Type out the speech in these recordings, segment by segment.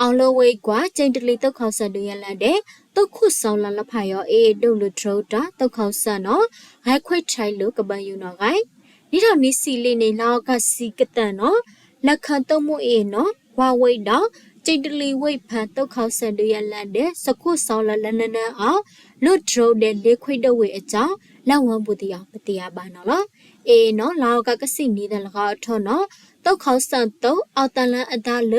အောင်လိုဝေးကွာကျင်းတလီတုတ်ခေါဆန်တွေရလာတဲ့တုတ်ခုဆောင်လာလဖာရောအေးဒုလူထရတာတုတ်ခေါဆန်နော်ဂိုက်ခွိထိုင်လို့ကပန်ယူနော်ဂိုင်ဒီထောင်နီစီလေးနေလောက်ကစီကတန်နော်လက်ခံတုံးမှုအေးနော်ဝါဝိတ်တော့ကျင်းတလီဝိတ်ဖန်တုတ်ခေါဆန်တွေရလာတဲ့စခုဆောင်လာလနနအောင်လွတ်ထရတဲ့လေခွိတော့ဝေအကြောင်းလက်ဝမ်းပူတီအောင်ပတီးရပါနော်လားအေးနော်လောက်ကကစီနေတဲ့လကောက်ထောနော်တုတ်ခေါဆန်တုတ်အော်တန်လန်အသားလ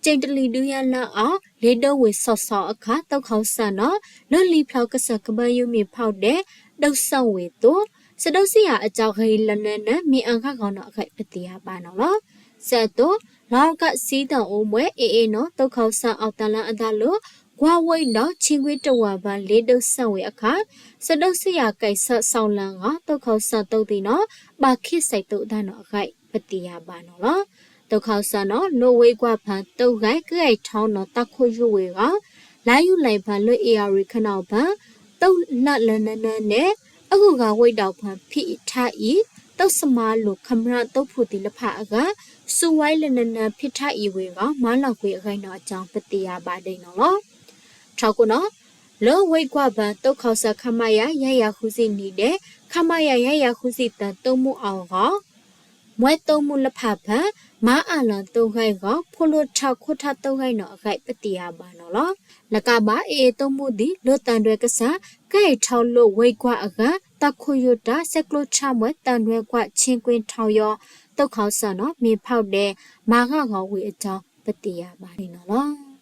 ကျင်းတလီဒူရလာအောင်လေတော့ဝေဆော့ဆော့အခါတောက်ခေါဆန်နော်လွတ်လီဖောက်ကဆကပန်းယူမြေဖောက်တဲ့တုတ်ဆော့ဝေတို့စတုတ်စီယာအကြောက်ခေလနနမြေအန်ခကောင်တော့အခိုက်ပတိယပါနော်လားဆက်တော့လောက်ကစီးတောင်အုံးမွဲအေးအေးနော်တောက်ခေါဆန်အောက်တလန်အသာလို့ကွာဝိတ်တော့ချင်းခွေးတဝါပန်းလေတုတ်ဆော့ဝေအခါစတုတ်စီယာကိစ္စဆောင်းလန်ကတောက်ခေါဆန်တုတ်တီနော်ပါခိစိတ်တုတ်သားနော်အခိုက်ပတိယပါနော်လားတုတ်ခေါဆန်နော်နိုဝေးကွာဖန်တုတ်ခိုင်ကြိုက်ထောင်းနော်တခွရွဝေကလာယူလိုက်ဖန်လွေအေယာရီခနောက်ဖန်တုတ်နတ်လနနနဲ့အခုကဝိတ်တော့ဖန်ဖိထားဤတုတ်စမားလို့ခမရတုတ်ဖို့ဒီလဖအကစူဝိုင်းလနနဖိထားဤဝေကမလောက်ခွေအခိုင်နော်အကြောင်းပတိယပါဒိန်နော်ထောက်ကုနော်လောဝိတ်ကွာဖန်တုတ်ခေါဆခမရရရခုစီနေတဲ့ခမရရရခုစီတန်တုံးမှုအောင်ကမွဲတုံးမှုလဖဖန်မာအလန်တုံးခိုင်ကဖိုလိုထောက်ခွတ်ထတုံးခိုင်နော်အခိုက်ပတိယပါနော်လားလကပါအေတုံးမှုဒီလောတန်တွေကစားကဲထောက်လို့ဝိတ်ကွာအကတခွယတာဆက်ကလိုချမွဲတန်တွေကွာချင်းကွင်းထောက်ရောတုတ်ခေါဆန်နော်မြေဖောက်တဲ့မာငါကောင်ဝေအကြောင်းပတိယပါနေနော်လား